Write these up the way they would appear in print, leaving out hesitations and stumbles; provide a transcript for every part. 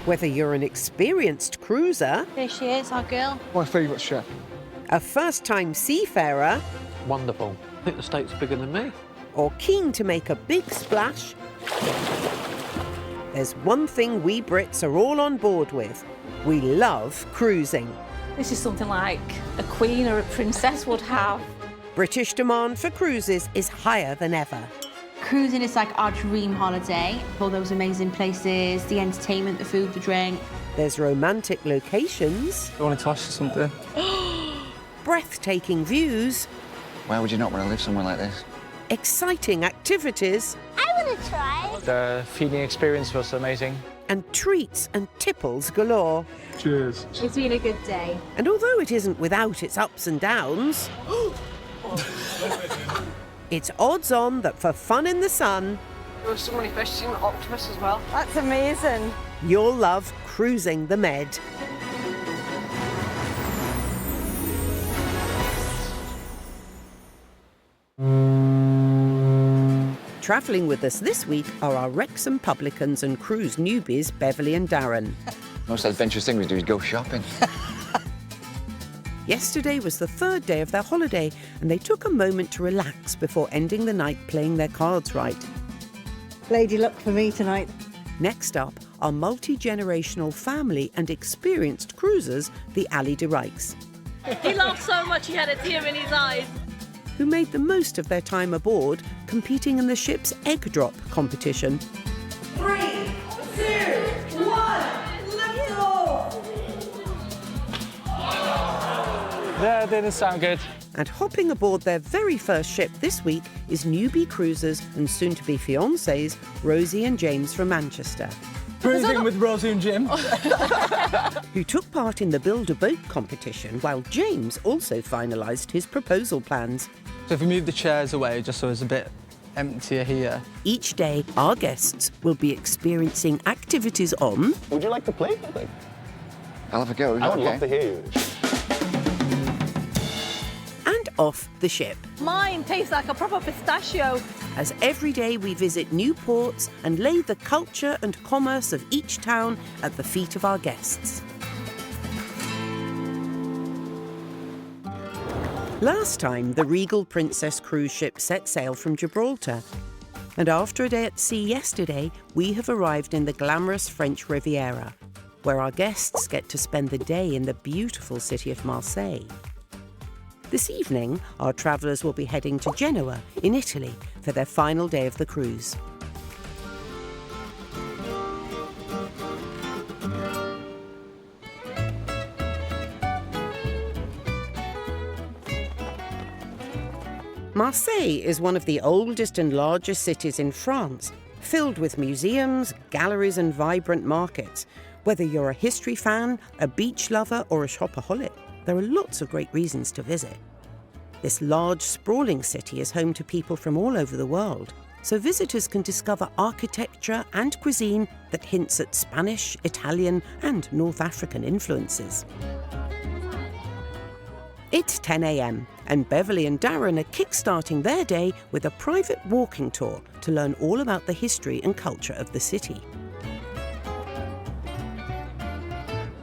Whether you're an experienced cruiser, Here she is, our girl. My favourite chef. a first-time seafarer, Wonderful. I think the steak's bigger than me. or keen to make a big splash, there's one thing we Brits are all on board with. We love cruising. This is something like a queen or a princess would have. British demand for cruises is higher than ever. Cruising is like our dream holiday. All those amazing places, the entertainment, the food, the drink. There's romantic locations, I wanted to ask you something. breathtaking views, Why would you not want to live somewhere like this? exciting activities, I want to try. The feeding experience was amazing. and treats and tipples galore. Cheers. It's been a good day. And although it isn't without its ups and downs, it's odds on that for fun in the sun, There was so many fish, seen an octopus as well. That's amazing. you'll love cruising the Med. Travelling with us this week are our Wrexham publicans and cruise newbies, Beverly and Darren. Most adventurous thing we do is go shopping. Yesterday was the third day of their holiday, and they took a moment to relax before ending the night playing their cards right. Lady luck for me tonight. Next up are multi-generational family and experienced cruisers, the Ali de Rijks, He laughed so much he had a tear in his eyes. who made the most of their time aboard, competing in the ship's egg drop competition. 3, 2, 1, let's go! Yeah, it didn't sound good. And hopping aboard their very first ship this week is newbie cruisers and soon-to-be fiancés Rosie and James from Manchester, Cruising with Rosie and Jim. who took part in the Build-A-Boat competition, while James also finalised his proposal plans. So if we move the chairs away just so it's a bit emptier here. Each day, our guests will be experiencing activities on Would you like to play? I'll have a go. I would love to hear you. and off the ship. Mine tastes like a proper pistachio. As every day we visit new ports and lay the culture and commerce of each town at the feet of our guests. Last time, the Regal Princess cruise ship set sail from Gibraltar. And after a day at sea yesterday, we have arrived in the glamorous French Riviera, where our guests get to spend the day in the beautiful city of Marseille. This evening, our travellers will be heading to Genoa, in Italy, for their final day of the cruise. Marseille is one of the oldest and largest cities in France, filled with museums, galleries and vibrant markets. Whether you're a history fan, a beach lover or a shopaholic, there are lots of great reasons to visit. This large, sprawling city is home to people from all over the world, so visitors can discover architecture and cuisine that hints at Spanish, Italian and North African influences. It's 10 a.m. and Beverly and Darren are kickstarting their day with a private walking tour to learn all about the history and culture of the city.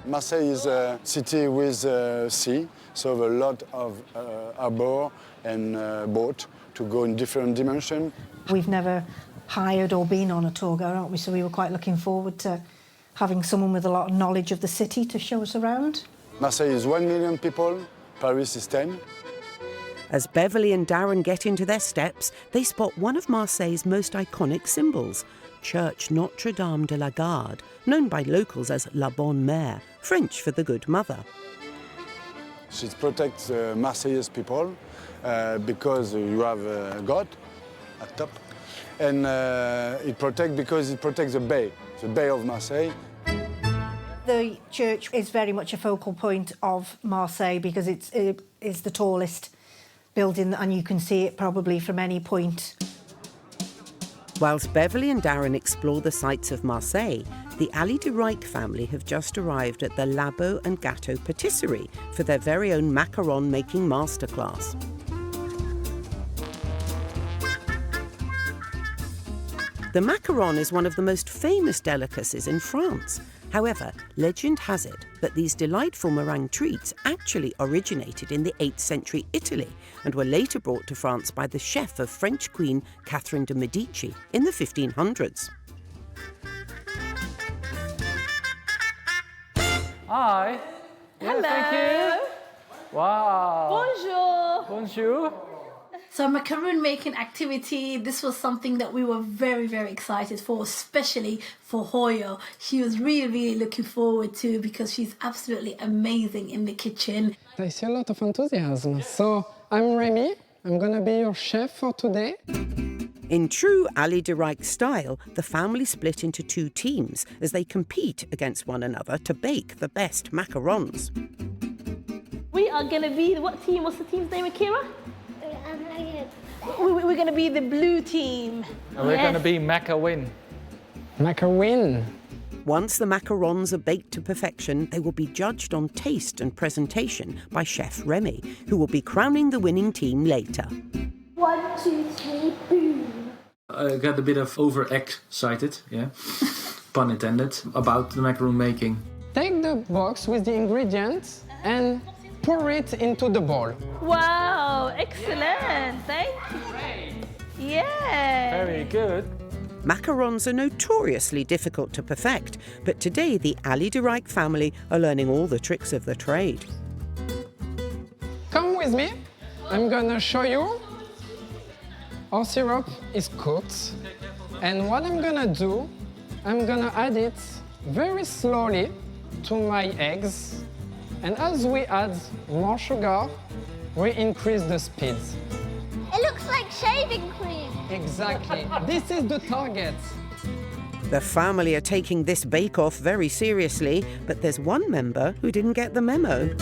Marseille is a city with sea, so a lot of harbour and boat to go in different dimensions. We've never hired or been on a tour guide, aren't we? So we were quite looking forward to having someone with a lot of knowledge of the city to show us around. Marseille is 1 million people, Paris is 10. As Beverly and Darren get into their steps, they spot one of Marseille's most iconic symbols, Church Notre Dame de la Garde, known by locals as La Bonne Mère, French for the Good Mother. It protects Marseillais people because you have God at top. And it protects because it protects the bay of Marseille. The church is very much a focal point of Marseille because it is the tallest building and you can see it probably from any point. Whilst Beverly and Darren explore the sights of Marseille, the Ali de Rijks family have just arrived at the Labo and Gâteau patisserie for their very own macaron making masterclass. The macaron is one of the most famous delicacies in France. However, legend has it that these delightful meringue treats actually originated in the 8th century Italy and were later brought to France by the chef of French Queen Catherine de' Medici in the 1500s. Hi. Hello. Thank you. Wow. Bonjour. Bonjour. So macaron making activity, this was something that we were very, very excited for, especially for Hoyo. She was really, really looking forward to because she's absolutely amazing in the kitchen. I see a lot of enthusiasm. So I'm Remy. I'm gonna be your chef for today. In true Ali de Rijk style, the family split into 2 teams as they compete against one another to bake the best macarons. We are gonna be, what team? What's the team's name, Akira? We're going to be the blue team. And we're going to be Macaron. Macaron. Once the macarons are baked to perfection, they will be judged on taste and presentation by Chef Remy, who will be crowning the winning team later. 1, 2, 3, boom. I got a bit of overexcited, yeah, pun intended, about the macaron making. Take the box with the ingredients and pour it into the bowl. Wow, excellent. Thank you. Yeah. Very good. Macarons are notoriously difficult to perfect, but today the Ali de Rijk family are learning all the tricks of the trade. Come with me. I'm gonna show you. Our syrup is cooked. And what I'm gonna do, I'm gonna add it very slowly to my eggs. And as we add more sugar, we increase the speed. It looks like shaving cream. Exactly. This is the target. The family are taking this bake-off very seriously, but there's one member who didn't get the memo.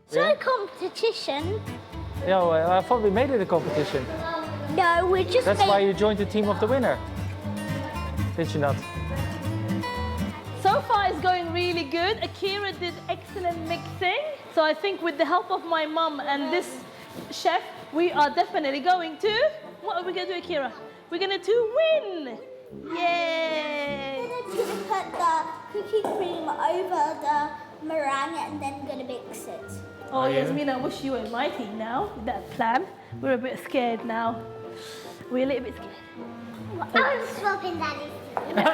So competition? Yeah, well, I thought we made it a competition. No, we're just That's why you joined the team of the winner. Did you not? So far it's going really good. Akira did excellent mixing. So I think with the help of my mum and this chef, we are definitely going to... What are we going to do, Akira? We're going to win! Yay! I'm going to put the cookie cream over the meringue and then going to mix it. Oh, Yasmin, I wish you were in my team now with that plan. We're a bit scared now. We're a little bit scared. I'm swapping Daddy's team.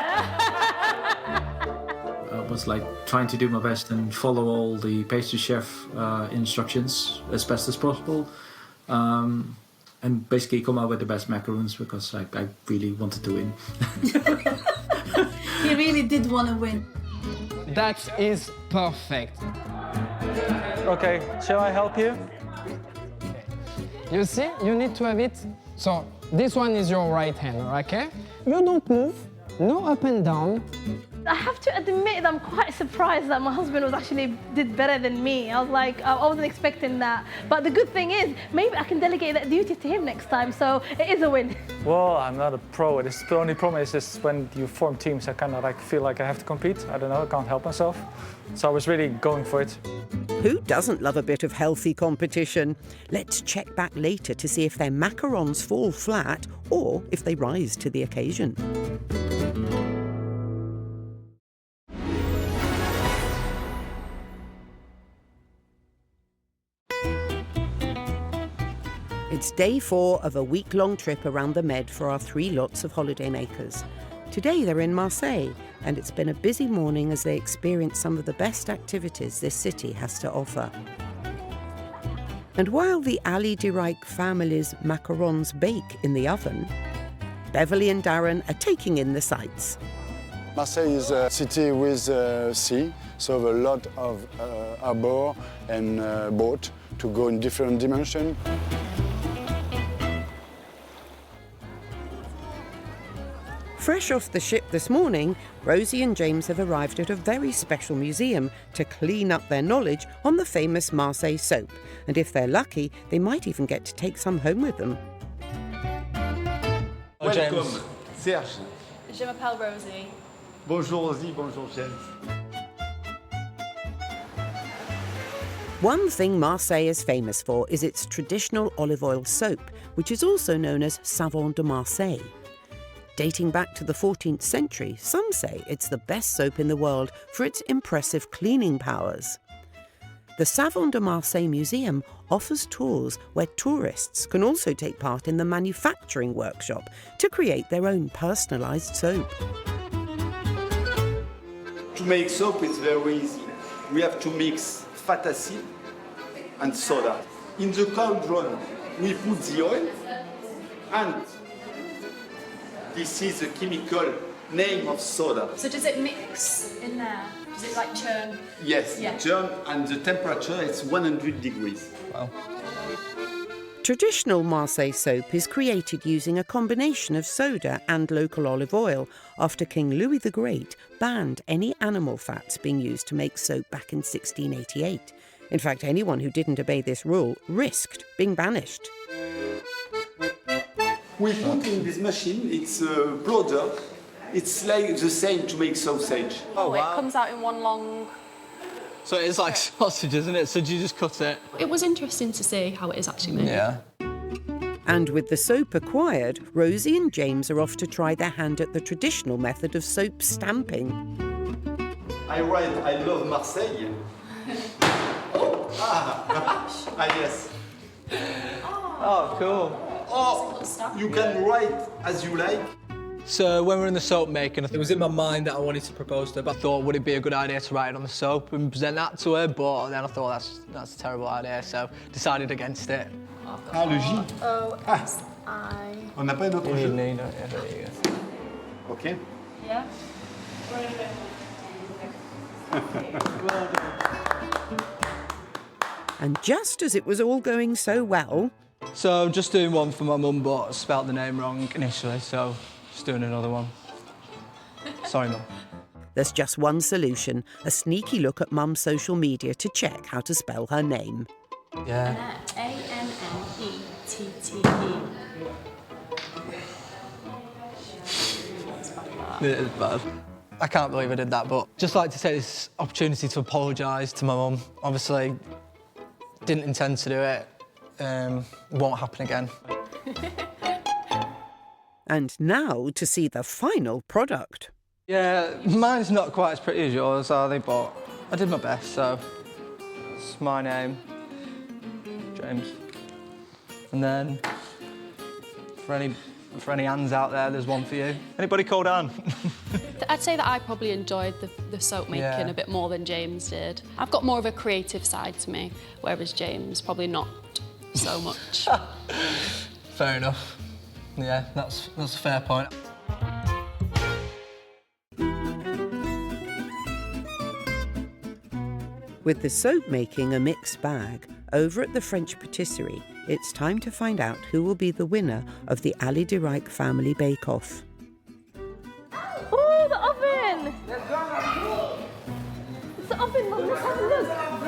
I was like trying to do my best and follow all the pastry chef instructions as best as possible. And basically come out with the best macarons because I really wanted to win. He really did want to win. That is perfect. Okay, shall I help you? You see, you need to have it. So this one is your right hand, okay? You don't move, no up and down. I have to admit that I'm quite surprised that my husband was actually did better than me. I was like, I wasn't expecting that. But the good thing is, maybe I can delegate that duty to him next time, so it is a win. Well, I'm not a pro. The only problem is just when you form teams, I kind of like feel like I have to compete. I don't know, I can't help myself. So I was really going for it. Who doesn't love a bit of healthy competition? Let's check back later to see if their macarons fall flat or if they rise to the occasion. It's day 4 of a week-long trip around the Med for our 3 lots of holidaymakers. Today they're in Marseille, and it's been a busy morning as they experience some of the best activities this city has to offer. And while the Ali de Rijk family's macarons bake in the oven, Beverly and Darren are taking in the sights. Marseille is a city with sea, so a lot of harbour and boat to go in different dimensions. Fresh off the ship this morning, Rosie and James have arrived at a very special museum to clean up their knowledge on the famous Marseille soap. And if they're lucky, they might even get to take some home with them. Welcome, Serge. Je m'appelle Rosie. Bonjour Rosie, bonjour James. One thing Marseille is famous for is its traditional olive oil soap, which is also known as savon de Marseille. Dating back to the 14th century, some say it's the best soap in the world for its impressive cleaning powers. The Savon de Marseille Museum offers tours where tourists can also take part in the manufacturing workshop to create their own personalised soap. To make soap, it's very easy. We have to mix fat acid and soda. In the cauldron, we put the oil, and this is the chemical name of soda. So does it mix in there? Does it like churn? Yes, Yeah. churn, and the temperature is 100 degrees. Wow. Traditional Marseille soap is created using a combination of soda and local olive oil after King Louis the Great banned any animal fats being used to make soap back in 1688. In fact, anyone who didn't obey this rule risked being banished. We put in this machine, it's a blower. It's like the same to make sausage. Oh, wow. It comes out in one long... So it's like sausage, isn't it? So do you just cut it? It was interesting to see how it is actually made. Yeah. And with the soap acquired, Rosie and James are off to try their hand at the traditional method of soap stamping. I write, I love Marseille. Yes. Oh, cool. Or you can write as you like. So when we were in the soap making, it was in my mind that I wanted to propose to her, but I thought, would it be a good idea to write it on the soap and present that to her? But then I thought, that's a terrible idea, so decided against it. Ah, le J. O-S-I... On n'a pas un autre jeu? There you go. OK. Yeah? And just as it was all going so well... So just doing one for my mum, but I spelt the name wrong initially, so just doing another one. Sorry, Mum. There's just one solution, a sneaky look at Mum's social media to check how to spell her name. Yeah. A-N-N-E-T-T-E. It is bad. I can't believe I did that, but just like to take this opportunity to apologise to my mum. Obviously, didn't intend to do it. Won't happen again. And now to see the final product. Yeah, mine's not quite as pretty as yours, are they? But I did my best, so it's my name, James. And then for any Anns out there, there's one for you. Anybody called Anne? I'd say that I probably enjoyed the soap making a bit more than James did. I've got more of a creative side to me, whereas James probably not so much. Fair enough. Yeah, that's a fair point. With the soap making a mixed bag, over at the French patisserie, it's time to find out who will be the winner of the Ali Dirac Family Bake Off. Oh, the oven! It's the oven, Mum. Let's have a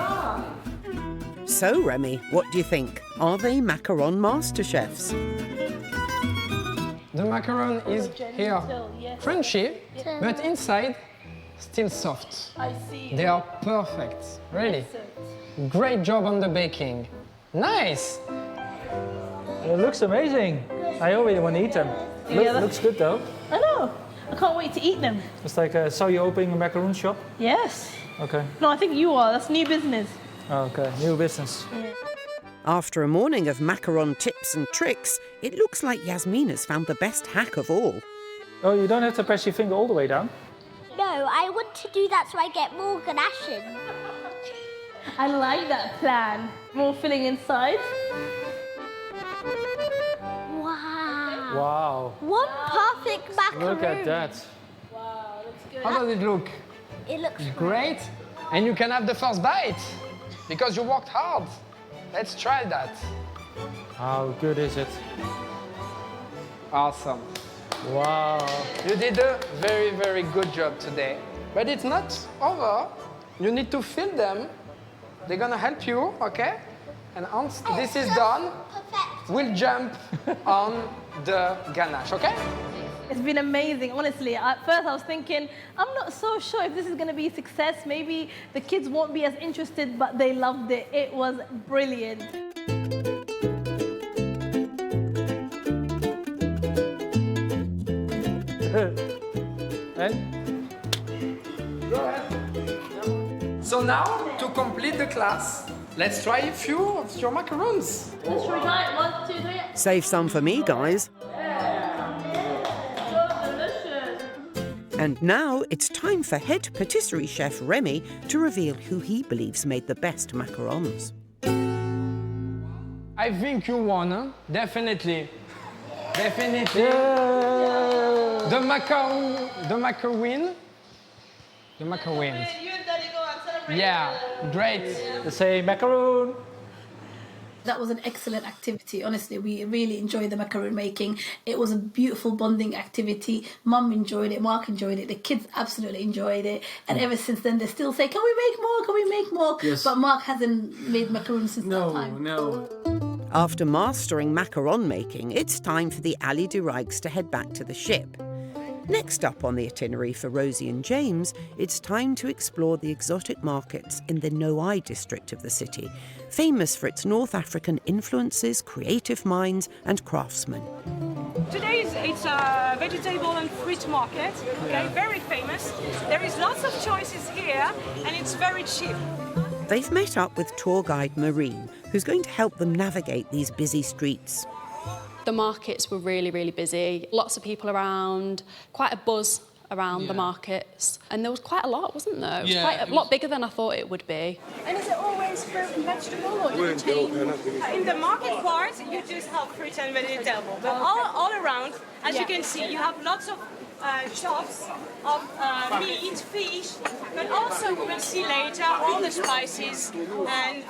look. So, Remy, what do you think? Are they macaron master chefs? The macaron is here crunchy, Yeah. but inside still soft. I see. They are perfect, really. Great job on the baking. Nice! It looks amazing. I already want to eat them. Looks good though. I know. I can't wait to eat them. It's like, so you're opening a macaron shop? Yes. Okay. No, I think you are. That's new business. Okay, new business. After a morning of macaron tips and tricks, it looks like Yasmin has found the best hack of all. Oh, you don't have to press your finger all the way down? No, I want to do that so I get more ganache. I like that plan. More filling inside. Wow. Wow. One perfect macaron. Look at that. Wow, looks good. How does it look? It looks Great. And you can have the first bite because you worked hard. Let's try that. How good is it? Awesome. Wow. You did a very, very good job today. But it's not over. You need to fill them. They're gonna help you, okay? And once this is done, we'll jump on the ganache, okay? It's been amazing, honestly. At first I was thinking, I'm not so sure if this is going to be a success. Maybe the kids won't be as interested, but they loved it. It was brilliant. And? So now, to complete the class, let's try a few of your macarons. Let's try 1, 2, 3. Save some for me, guys. So delicious. And now it's time for head patisserie chef Remy to reveal who he believes made the best macarons. I think you won, huh? Definitely. Definitely. Yeah. The macaron, the macaron. The macarons. Yeah, great. They say macaron. That was an excellent activity. Honestly, we really enjoyed the macaron making. It was a beautiful bonding activity. Mum enjoyed it, Mark enjoyed it, the kids absolutely enjoyed it. And ever since then, they still say, can we make more? Can we make more? Yes. But Mark hasn't made macarons since that time. No. After mastering macaron making, it's time for the Allée du Rijks to head back to the ship. Next up on the itinerary for Rosie and James, it's time to explore the exotic markets in the Noailles district of the city, famous for its North African influences, creative minds and craftsmen. Today it's a vegetable and fruit market, okay, very famous. There is lots of choices here and it's very cheap. They've met up with tour guide Marine, who's going to help them navigate these busy streets. The markets were really, really busy. Lots of people around, quite a buzz around the markets. And there was quite a lot, wasn't there? It was quite a lot bigger than I thought it would be. And is it always fruit and vegetable or do you change? In the market part, you just have fruit and vegetable. But all around, as you can see, you have lots of shops of meat, fish, but also we will see later all the spices and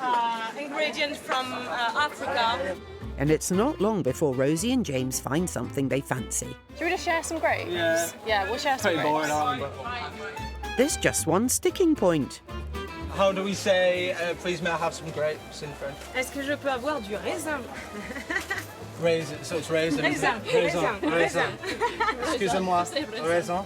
ingredients from Africa. And it's not long before Rosie and James find something they fancy. Should we just share some grapes? Yeah. Yeah, we'll share some Pretty grapes. boring, aren't they? There's just one sticking point. How do we say, please may I have some grapes in French? Est-ce que je peux avoir du raisin? Raisin, so it's raisin. Raisin, raisin. Excusez-moi, raisin.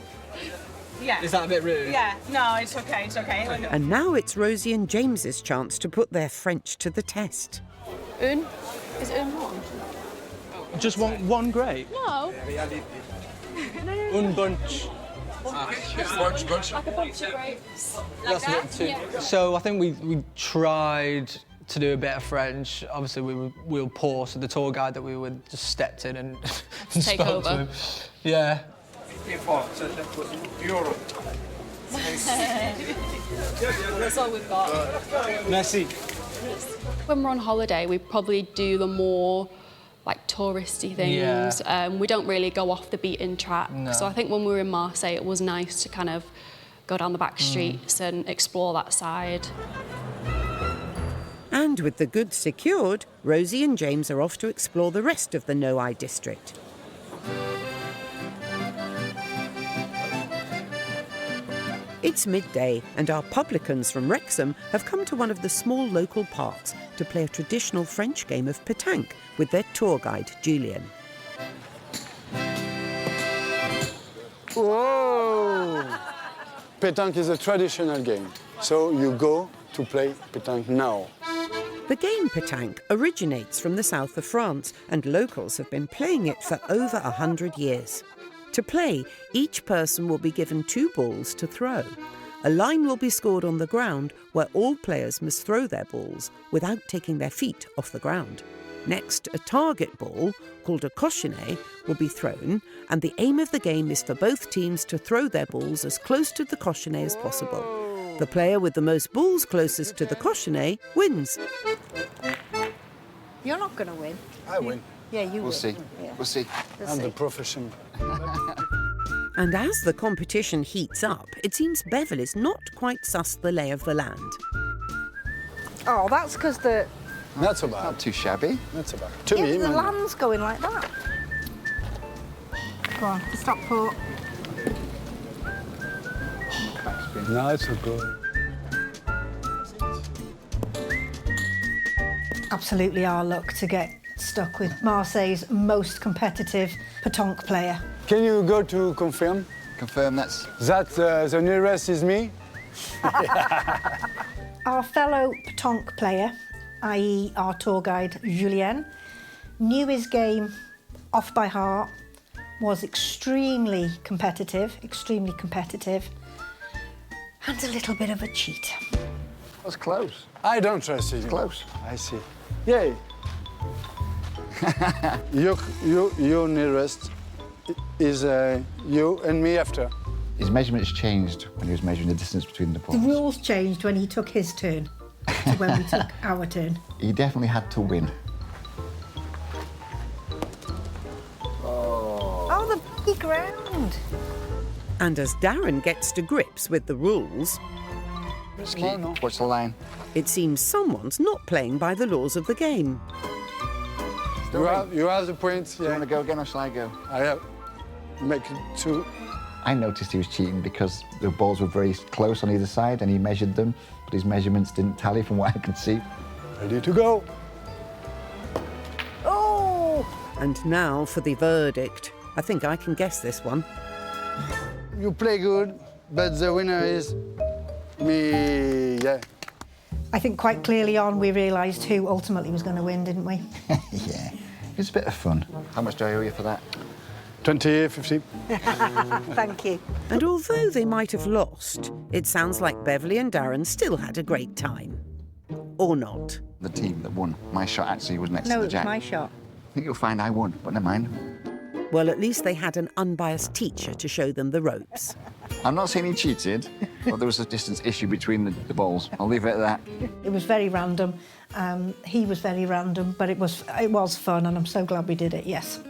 Yeah. Is that a bit rude? Yeah, no, it's okay, it's okay. And now it's Rosie and James's chance to put their French to the test. Un? Is un one? Just one grape? No. Un bunch. Bunch. Like a bunch of grapes. That's a bit too. Yeah. So I think we tried to do a bit of French. Obviously we were poor, so the tour guide that we were just stepped in and Take spoke over. to him. Yeah. That's all we've got. Merci. When we're on holiday, we probably do the more like touristy things. Yeah. We don't really go off the beaten track. No. So I think when we were in Marseille, it was nice to kind of go down the back streets and explore that side. And with the goods secured, Rosie and James are off to explore the rest of the Noailles district. It's midday, and our publicans from Wrexham have come to one of the small local parks to play a traditional French game of pétanque with their tour guide, Julien. Whoa! Pétanque is a traditional game, so you go to play pétanque now. The game pétanque originates from the south of France, and locals have been playing it for over 100 years. To play, each person will be given 2 balls to throw. A line will be scored on the ground where all players must throw their balls without taking their feet off the ground. Next, a target ball, called a cochonnet, will be thrown, and the aim of the game is for both teams to throw their balls as close to the cochonnet as possible. The player with the most balls closest to the cochonnet wins. You're not going to win. I win. Yeah, you will. We'll see. Yeah. We'll see. I'm the professional. And as the competition heats up, it seems Bevel is not quite sussed the lay of the land. Oh, that's because the... Not so bad. Not too shabby. Not so bad. To yeah, me, but the man. land's going like that. Go on, stop port. No, it's not good. Absolutely our luck to get stuck with Marseille's most competitive pétanque player. Can you go to confirm? Confirm that's... That the nearest is me? Our fellow pétanque player, i.e. our tour guide, Julien, knew his game off by heart, was extremely competitive, and a little bit of a cheat. That's close. I don't trust you. Close. I see. Yay. your nearest is you and me after. His measurements changed when he was measuring the distance between the The poles. rules changed when he took his turn to when we took our turn. He definitely had to win. Oh, the big ground. And as Darren gets to grips with the rules, What's the line? it seems someone's not playing by the laws of the game. You have the point. Do you want to go again or shall I go? I have. Make it 2. I noticed he was cheating because the balls were very close on either side and he measured them, but his measurements didn't tally from what I could see. Ready to go. Oh! And now for the verdict. I think I can guess this one. You play good, but the winner is me, yeah. I think quite clearly on we realised who ultimately was going to win, didn't we? Yeah, it was a bit of fun. How much do I owe you for that? 20, 50. Thank you. And although they might have lost, it sounds like Beverly and Darren still had a great time. Or not. The team that won. My shot actually was next No, to the it was jack. my shot. I think you'll find I won, but never mind. Well, at least they had an unbiased teacher to show them the ropes. I'm not saying he cheated, but there was a distance issue between the balls. I'll leave it at that. It was very random. He was very random, but it was fun, and I'm so glad we did it, yes.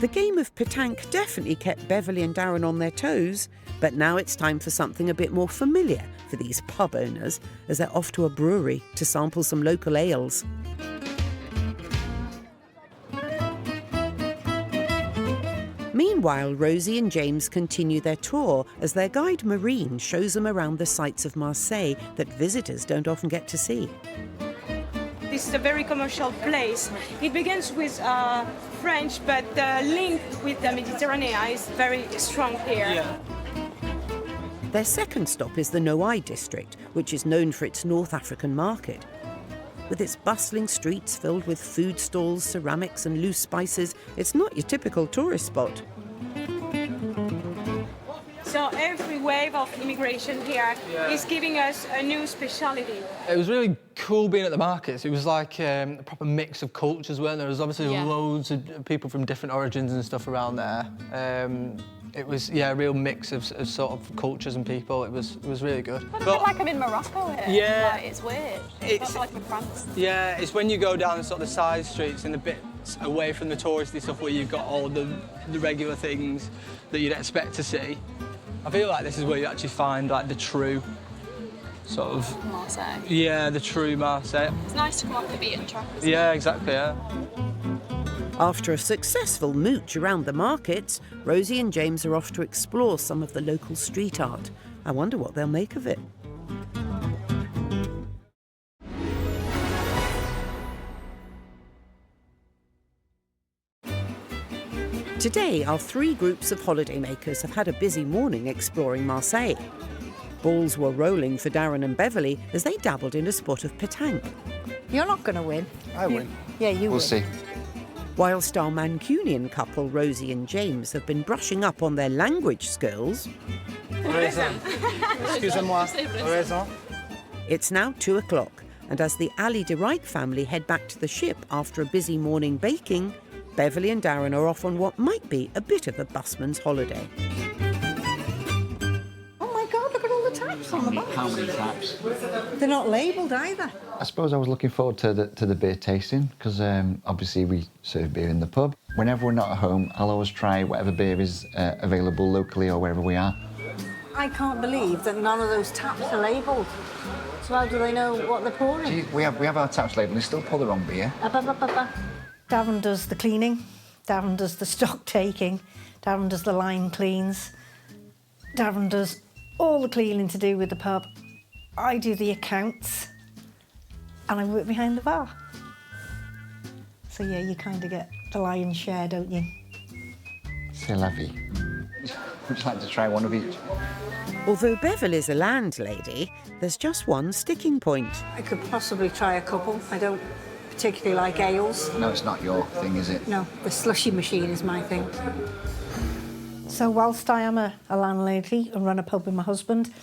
The game of pétanque definitely kept Beverly and Darren on their toes, but now it's time for something a bit more familiar for these pub owners as they're off to a brewery to sample some local ales. Meanwhile, Rosie and James continue their tour as their guide Maureen shows them around the sights of Marseille that visitors don't often get to see. This is a very commercial place. It begins with French, but the link with the Mediterranean is very strong here. Yeah. Their second stop is the Noailles district, which is known for its North African market. With its bustling streets filled with food stalls, ceramics and loose spices, it's not your typical tourist spot. So every wave of immigration here is giving us a new speciality. It was really cool being at the markets. It was like a proper mix of cultures, weren't there? There was obviously loads of people from different origins and stuff around there. It was, a real mix of sort of cultures and people. It was really good. I feel like I'm in Morocco here. Yeah. Like, it's weird. It's like in France. Yeah, it's when you go down sort of the side streets and the bits away from the touristy stuff where you've got all the regular things that you'd expect to see. I feel like this is where you actually find like the true sort of Marseille. Yeah, the true Marseille. It's nice to come off the beaten track. Yeah, exactly. Yeah. After a successful mooch around the markets, Rosie and James are off to explore some of the local street art. I wonder what they'll make of it. Today, our 3 groups of holidaymakers have had a busy morning exploring Marseille. Balls were rolling for Darren and Beverly as they dabbled in a spot of pétanque. You're not going to win. I win. Yeah, you We'll win. see. Whilst our Mancunian couple, Rosie and James, have been brushing up on their language skills, Excusez-moi. Raison. it's now 2 o'clock, and as the Ali de Rijk family head back to the ship after a busy morning baking, Beverly and Darren are off on what might be a bit of a busman's holiday. Oh my God, look at all the taps on the box. How many taps? They're not labelled either. I suppose I was looking forward to the beer tasting because obviously we serve beer in the pub. Whenever we're not at home, I'll always try whatever beer is available locally or wherever we are. I can't believe that none of those taps are labelled. So how do they know what they're pouring? Gee, we have our taps labelled and they still pour the wrong beer. Darren does the cleaning, Darren does the stock taking, Darren does the line cleans, Darren does all the cleaning to do with the pub. I do the accounts and I work behind the bar. So yeah, you kind of get the lion's share, don't you? C'est la vie. Would you like to try one of each? Although Beverly's a landlady, there's just one sticking point. I could possibly try a couple. I don't particularly like ales. No, it's not your thing, is it? No, the slushy machine is my thing. So whilst I am a landlady and run a pub with my husband,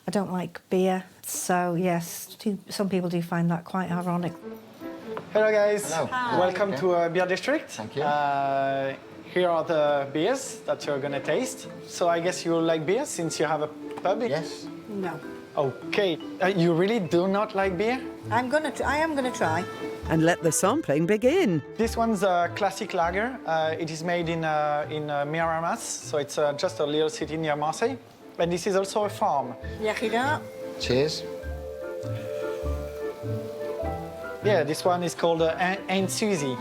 I don't like beer. So yes, some people do find that quite ironic. Hello guys. Hello. Hi. Welcome to Beer District. Thank you. Here are the beers that you're gonna taste. So I guess you like beer since you have a pub? Yes. No. Okay. You really do not like beer? I am gonna try. And let the sampling begin. This one's a classic lager. It is made in Miramas, so it's just a little city near Marseille. And this is also a farm. Cheers. Yeah, this one is called Aunt Susie.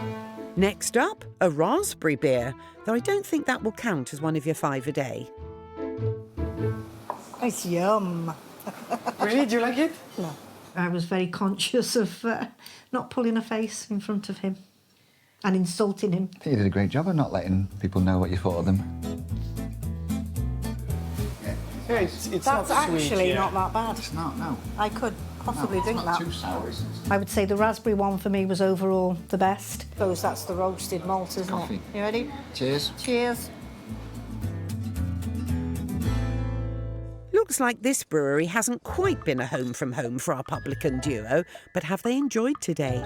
Next up, a raspberry beer, though I don't think that will count as one of your 5 a day. It's yum. Really? Do you like it? No. I was very conscious of not pulling a face in front of him and insulting him. I think you did a great job of not letting people know what you thought of them. Yeah, it's That's not actually sweet, yeah. not that bad. It's not, no. I could possibly No, it's drink not that. too sour, is it? I would say the raspberry one for me was overall the best. I suppose that's the roasted malt, isn't Coffee. it? You ready? Cheers. Cheers. Looks like this brewery hasn't quite been a home from home for our publican duo, but have they enjoyed today?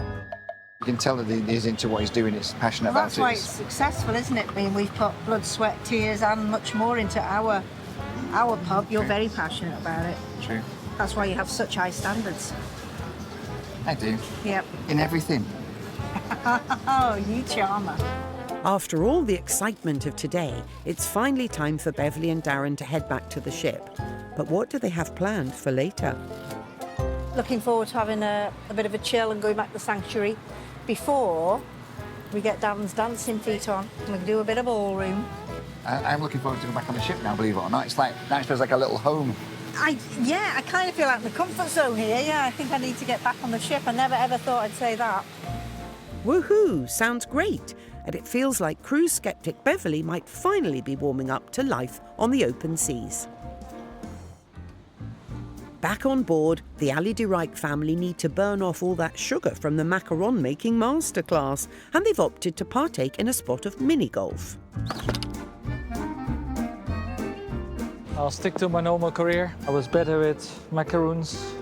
You can tell that he's into what he's doing, he's passionate Well, about that's it. why it's successful, isn't it? I mean, we've put blood, sweat, tears and much more into our pub. You're very passionate about it. True. That's why you have such high standards. I do. Yep. In everything. Oh, you charmer. After all the excitement of today, it's finally time for Beverly and Darren to head back to the ship. But what do they have planned for later? Looking forward to having a bit of a chill and going back to the sanctuary before we get Darren's dancing feet on and we can do a bit of ballroom. I'm looking forward to going back on the ship now, believe it or not. It's like, now it feels like a little home. Yeah, I kind of feel like in the comfort zone here. Yeah, I think I need to get back on the ship. I never ever thought I'd say that. Woohoo! Sounds great. And it feels like cruise skeptic Beverly might finally be warming up to life on the open seas. Back on board, the Ali de Rijk family need to burn off all that sugar from the macaron making masterclass, and they've opted to partake in a spot of mini golf. I'll stick to my normal career. I was better with macarons.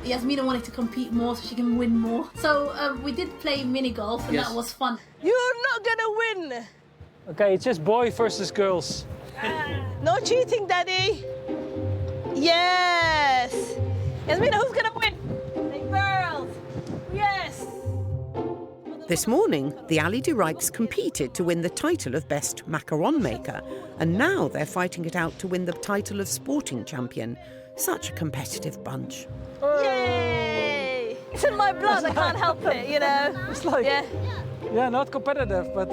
Yasmina wanted to compete more so she can win more. So we did play mini golf and that was fun. You're not gonna win. Okay, it's just boy versus girls. No cheating, Daddy. Yes. Yasmina, who's gonna win? The girls. Yes. This morning, the Ali de Rijks competed to win the title of Best Macaron Maker, and now they're fighting it out to win the title of Sporting Champion. Such a competitive bunch. Yay! It's in my blood, I can't help it, you know. It's like, yeah, not competitive, but...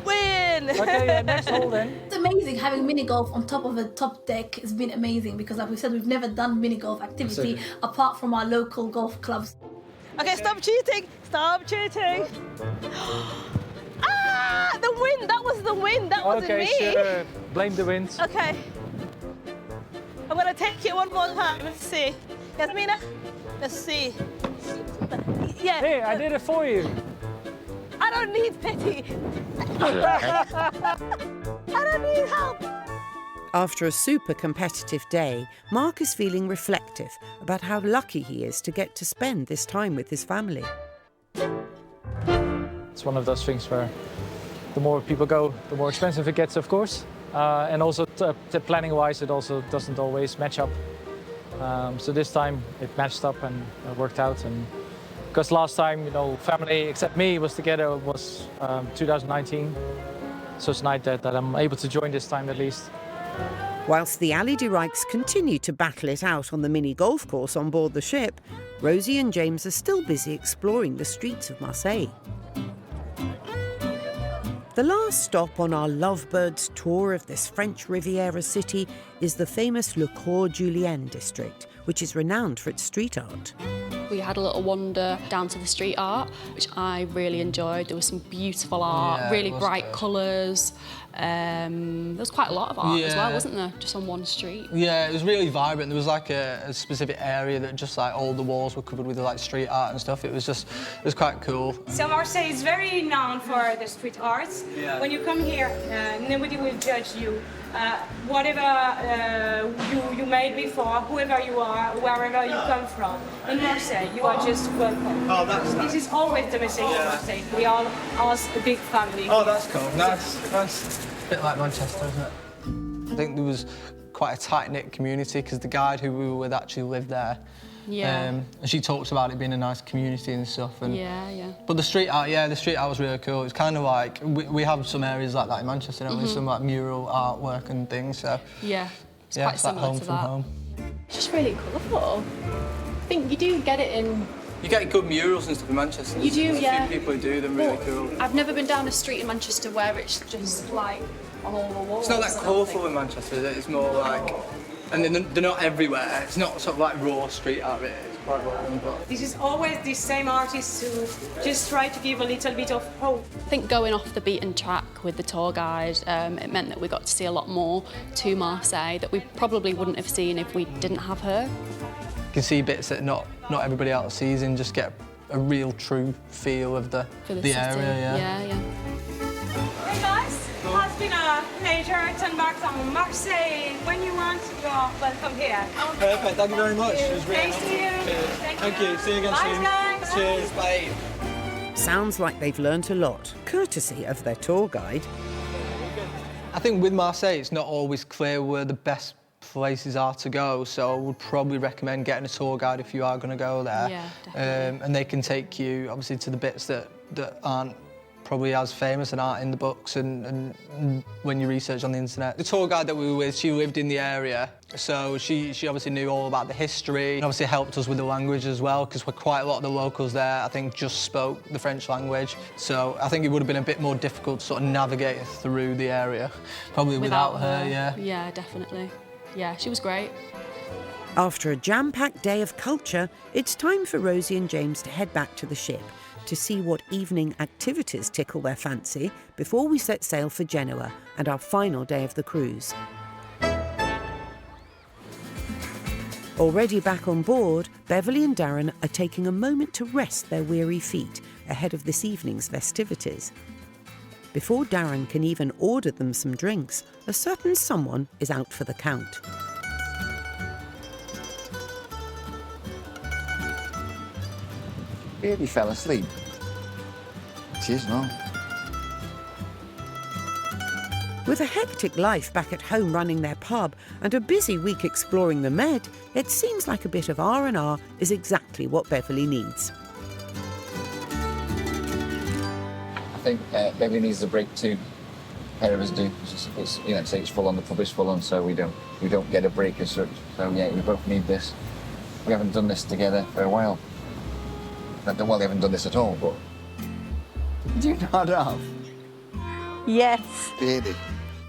Win! Okay, yeah, next hole then. It's amazing having mini golf on top of a top deck. It's been amazing because, like we said, we've never done mini golf activity apart from our local golf clubs. Okay, stop cheating! Stop cheating! Ah! The wind! That was the wind! That wasn't me! Okay, sure. Blame the wind. Okay. I'm gonna take it one more time. Let's see. Yasmina? Let's see. Yeah. Hey, I did it for you. I don't need pity. I don't need help. After a super competitive day, Mark is feeling reflective about how lucky he is to get to spend this time with his family. It's one of those things where the more people go, the more expensive it gets, of course. And also planning-wise, it also doesn't always match up. So this time it matched up and worked out. And because last time, you know, family except me was together was 2019. So it's nice that I'm able to join this time at least. Whilst the Ali de Rijks continue to battle it out on the mini golf course on board the ship, Rosie and James are still busy exploring the streets of Marseille. The last stop on our lovebirds tour of this French Riviera city is the famous Le Cours Julien district, which is renowned for its street art. We had a little wander down to the street art, which I really enjoyed. There was some beautiful art, really bright colours, There was quite a lot of art as well, wasn't there? Just on one street. Yeah, it was really vibrant. There was like a specific area that just like all the walls were covered with like street art and stuff. It was quite cool. So Marseille is very known for the street arts. Yeah. When you come here, nobody will judge you. Whatever you made before, whoever you are, wherever you come from. In Marseille, you are just welcome. Oh, that's nice. This is always the message of Marseille. We are a big family. Oh, that's cool. Nice. A bit like Manchester, isn't it? I think there was quite a tight-knit community because the guide who we were with actually lived there. Yeah. And she talks about it being a nice community and stuff. And, Yeah. But the street art was really cool. It's kind of like, we have some areas like that in Manchester, don't we? Some like mural artwork and things, so. Yeah, it's quite similar like home to from that. home. It's just really colourful. I think you do get it in... You get good murals and stuff in Manchester. You do, There's yeah. a few people who do them, really cool. I've never been down a street in Manchester where it's just like on all the walls. It's not that colourful in Manchester, is it? It's more like... And they're not everywhere. It's not sort of like raw street art, it's quite well done, but... This is always the same artists who just try to give a little bit of hope. I think going off the beaten track with the tour guide, it meant that we got to see a lot more to Marseille that we probably wouldn't have seen if we didn't have her. You can see bits that not everybody else sees and just get a real true feel of the city. area, Yeah. Hey guys, it has been a pleasure to embark on Marseille. When you want, you are welcome here. Perfect, thank you very much. It was really Thanks to you. Thank you, see you again Bye, soon. guys. Cheers, bye. Sounds like they've learnt a lot, courtesy of their tour guide. I think with Marseille, it's not always clear where the best places are to go, so I would probably recommend getting a tour guide if you are going to go there. Yeah, definitely. And they can take you, obviously, to the bits that aren't probably as famous and aren't in the books and when you research on the internet. The tour guide that we were with, she lived in the area, so she obviously knew all about the history and obviously helped us with the language as well, because quite a lot of the locals there, I think, just spoke the French language. So I think it would have been a bit more difficult to sort of navigate through the area, probably without her, yeah. Yeah, definitely. Yeah, she was great. After a jam-packed day of culture, it's time for Rosie and James to head back to the ship to see what evening activities tickle their fancy before we set sail for Genoa and our final day of the cruise. Already back on board, Beverly and Darren are taking a moment to rest their weary feet ahead of this evening's festivities. Before Darren can even order them some drinks, a certain someone is out for the count. Baby fell asleep. She is not. With a hectic life back at home running their pub and a busy week exploring the Med, it seems like a bit of R&R is exactly what Beverly needs. I think Beverly needs a break too. Pair of us do. It's you know, say it's full on, the pub is full on, so we don't get a break as such. So yeah, we both need this. We haven't done this together for a while. Well, we haven't done this at all, but... Do you nod off? Yes. Baby.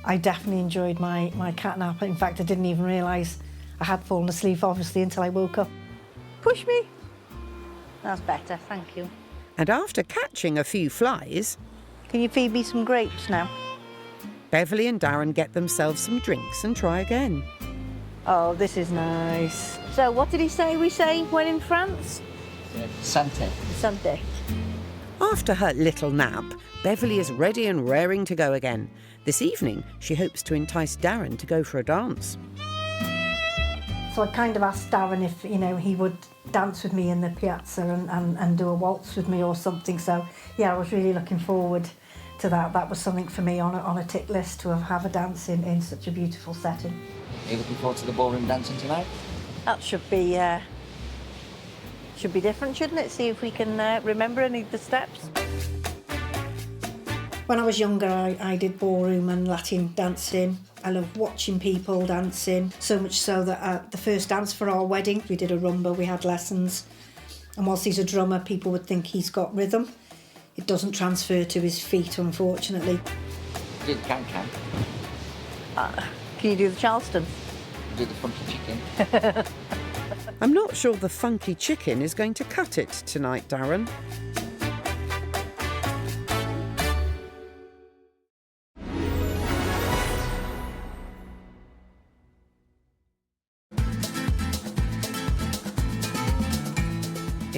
I definitely enjoyed my cat nap. In fact, I didn't even realise I had fallen asleep, obviously, until I woke up. Push me. That's better, thank you. And after catching a few flies... Can you feed me some grapes now? Beverly and Darren get themselves some drinks and try again. Oh, this is nice. So what did he say we say when in France? Santé. Santé. After her little nap, Beverly is ready and raring to go again. This evening, she hopes to entice Darren to go for a dance. So I kind of asked Darren if, you know, he would dance with me in the piazza and do a waltz with me or something. So, yeah, I was really looking forward to that. That was something for me on a tick list, to have a dance in such a beautiful setting. Are you looking forward to the ballroom dancing tonight? That should be different, shouldn't it? See if we can remember any of the steps. When I was younger, I did ballroom and Latin dancing. I loved watching people dancing, so much so that at the first dance for our wedding, we did a rumba, we had lessons. And whilst he's a drummer, people would think he's got rhythm. It doesn't transfer to his feet, unfortunately. Do the can. Can you do the Charleston? Do the funky chicken. I'm not sure the funky chicken is going to cut it tonight, Darren.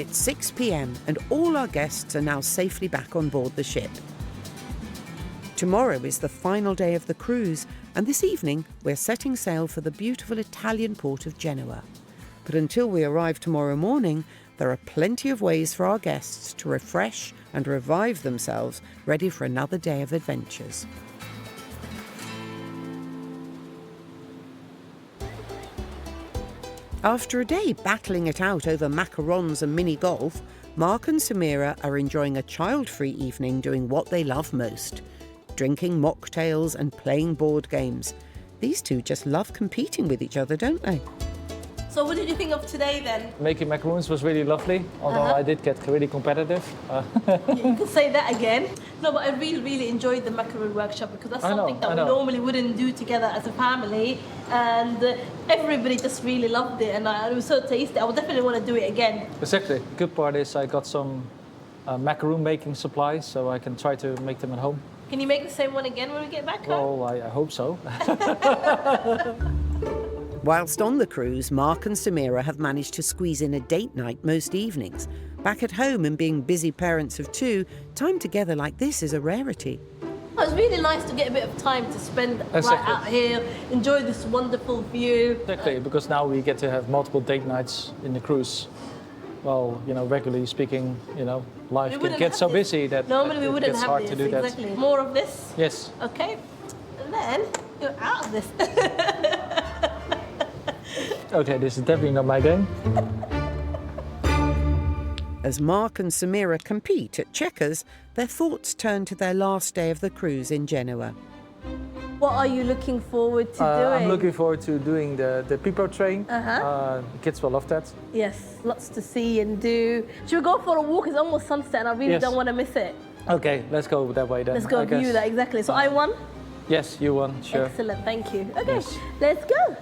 It's 6 p.m. and all our guests are now safely back on board the ship. Tomorrow is the final day of the cruise, and this evening we're setting sail for the beautiful Italian port of Genoa. But until we arrive tomorrow morning, there are plenty of ways for our guests to refresh and revive themselves, ready for another day of adventures. After a day battling it out over macarons and mini golf, Mark and Samira are enjoying a child-free evening doing what they love most: drinking mocktails and playing board games. These two just love competing with each other, don't they? So what did you think of today then? Making macarons was really lovely, although I did get really competitive. You can say that again. No, but I really enjoyed the macaron workshop because that's something that we normally wouldn't do together as a family, and everybody just really loved it, and it was so tasty. I would definitely want to do it again. Exactly. The good part is I got some macaron making supplies, so I can try to make them at home. Can you make the same one again when we get back home? Well, I hope so. Whilst on the cruise, Mark and Samira have managed to squeeze in a date night most evenings. Back at home and being busy parents of two, time together like this is a rarity. Oh, it's really nice to get a bit of time to spend right out here, enjoy this wonderful view. Exactly, because now we get to have multiple date nights in the cruise. Well, you know, regularly speaking, you know, life can get so busy that normally we wouldn't it's have hard this. to do Exactly. that. More of this? Yes. Okay. And then you're out of this. Okay, this is definitely not my game. As Mark and Samira compete at checkers, their thoughts turn to their last day of the cruise in Genoa. What are you looking forward to doing? I'm looking forward to doing the people train. The kids will love that. Yes, lots to see and do. Should we go for a walk? It's almost sunset and I really don't want to miss it. Okay, let's go that way then. Let's go view that, exactly. So I won? Yes, you won, sure. Excellent, thank you. Okay, Yes. let's go.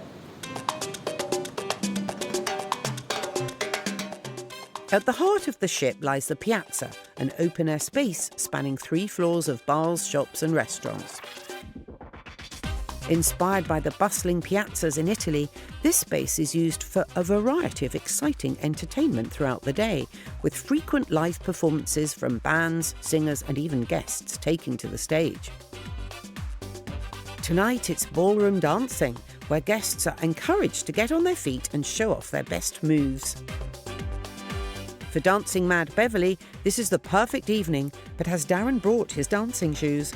At the heart of the ship lies the piazza, an open-air space spanning 3 floors of bars, shops and restaurants. Inspired by the bustling piazzas in Italy, this space is used for a variety of exciting entertainment throughout the day, with frequent live performances from bands, singers and even guests taking to the stage. Tonight it's ballroom dancing, where guests are encouraged to get on their feet and show off their best moves. For dancing mad Beverly, this is the perfect evening, but has Darren brought his dancing shoes?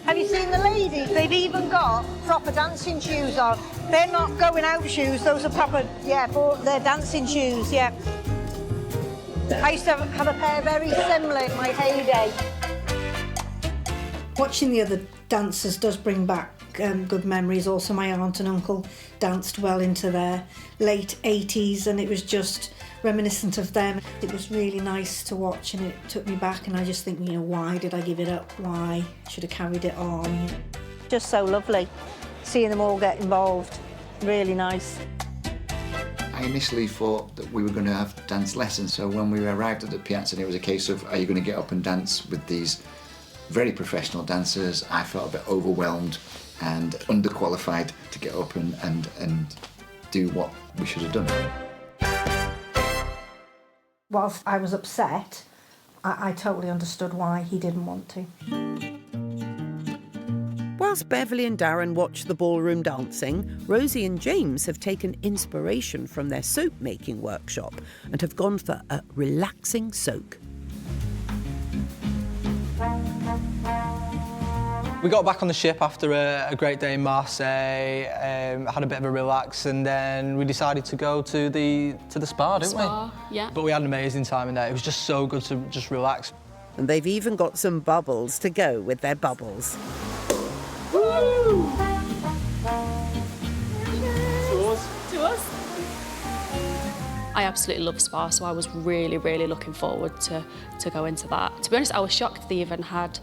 Have you seen the ladies? They've even got proper dancing shoes on. They're not going out shoes, those are proper, they're dancing shoes, yeah. I used to have a pair very similar in my heyday. Watching the other dancers does bring back good memories. Also, my aunt and uncle danced well into their late 80s, and it was just reminiscent of them. It was really nice to watch, and it took me back, and I just think, you know, why did I give it up? Why should have carried it on? Just so lovely, seeing them all get involved. Really nice. I initially thought that we were going to have dance lessons, so when we arrived at the piazza, it was a case of, are you going to get up and dance with these very professional dancers? I felt a bit overwhelmed and underqualified to get up and do what we should have done. Whilst I was upset, I totally understood why he didn't want to. Whilst Beverly and Darren watch the ballroom dancing, Rosie and James have taken inspiration from their soap-making workshop and have gone for a relaxing soak. We got back on the ship after a great day in Marseille, had a bit of a relax, and then we decided to go to the spa, didn't we? Yeah. But we had an amazing time in there. It was just so good to just relax. And they've even got some bubbles to go with their bubbles. Woo! To us. I absolutely love spa, so I was really looking forward to go into that. To be honest, I was shocked they even had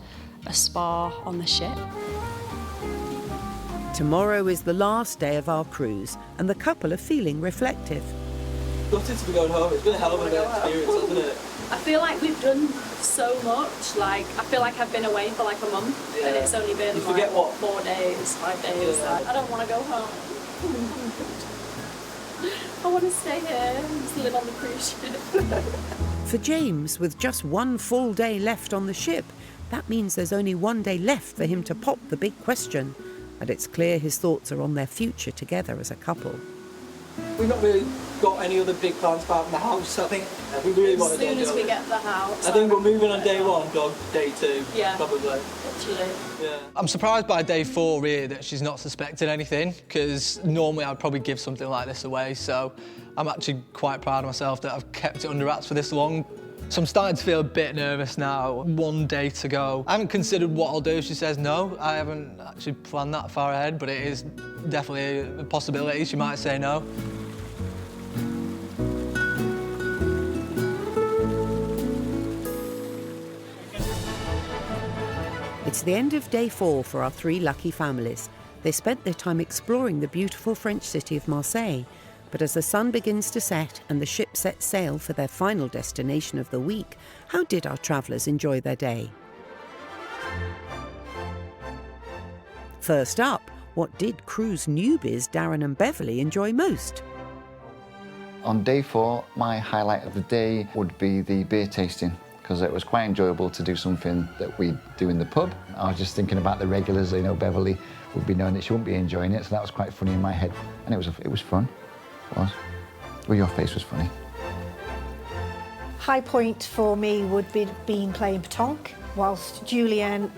a spa on the ship. Tomorrow is the last day of our cruise, and the couple are feeling reflective. Gutted to be going home. It's been a hell of an experience, hasn't it? I feel like we've done so much. Like, I feel like I've been away for like a month, and it's only been like 4 days, 5 days. Yeah. I don't want to go home. I want to stay here and just live on the cruise ship. For James, with just one full day left on the ship, that means there's only one day left for him to pop the big question. And it's clear his thoughts are on their future together as a couple. We've not really got any other big plans apart from the house. I think we really want to do it. As soon as we get the house. I think we're moving on day 1, dog day 2, Yeah. probably. Literally. Yeah. I'm surprised by day 4 really that she's not suspected anything, because normally I'd probably give something like this away, so I'm actually quite proud of myself that I've kept it under wraps for this long. So I'm starting to feel a bit nervous now. 1 day to go. I haven't considered what I'll do if she says no. I haven't actually planned that far ahead, but it is definitely a possibility she might say no. It's the end of day 4 for our 3 lucky families. They spent their time exploring the beautiful French city of Marseille. But as the sun begins to set and the ship sets sail for their final destination of the week, how did our travellers enjoy their day? First up, what did cruise newbies Darren and Beverly enjoy most? On day 4, my highlight of the day would be the beer tasting, because it was quite enjoyable to do something that we do in the pub. I was just thinking about the regulars, you know, Beverly would be knowing that she wouldn't be enjoying it, so that was quite funny in my head. And it was fun. It was. Well, your face was funny. High point for me would be being playing pétanque, whilst Julianne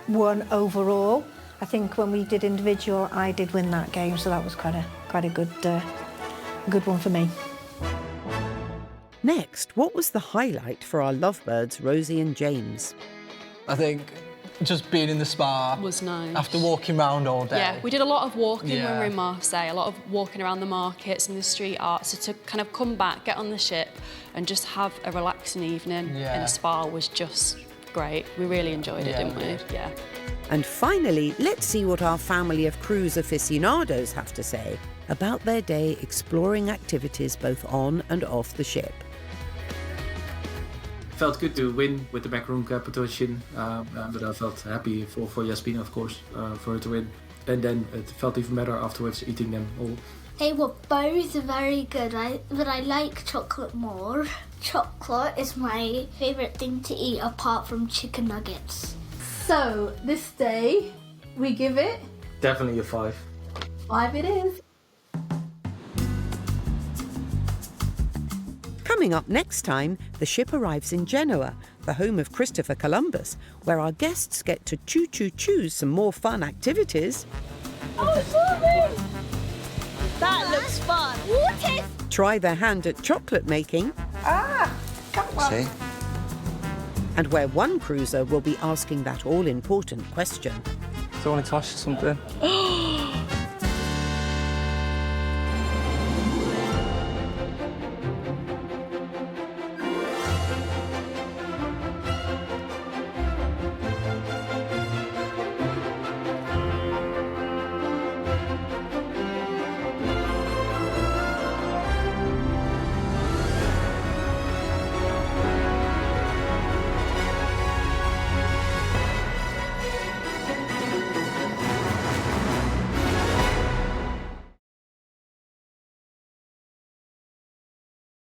won overall. I think when we did individual, I did win that game, so that was quite a good one for me. Next, what was the highlight for our lovebirds, Rosie and James? I think just being in the spa was nice. After walking around all day. Yeah, we did a lot of walking when we were in Yeah. Marseille, a lot of walking around the markets and the street art. So to kind of come back, get on the ship and just have a relaxing evening in Yeah. a spa was just great. We really enjoyed it, Yeah, didn't we we? did. Yeah. And finally, let's see what our family of cruise aficionados have to say about their day exploring activities both on and off the ship. Felt good to win with the Macaron competition, but I felt happy for Jasmine, of course, for her to win. And then it felt even better afterwards eating them all. They were both very good, but I like chocolate more. Chocolate is my favourite thing to eat apart from chicken nuggets. So, this day, we give it Definitely a 5. 5 it is. Coming up next time, the ship arrives in Genoa, the home of Christopher Columbus, where our guests get to choose some more fun activities. Oh, sorry! That looks fun. What is? Try their hand at chocolate making. See? And where one cruiser will be asking that all-important question. Do you want to toss something?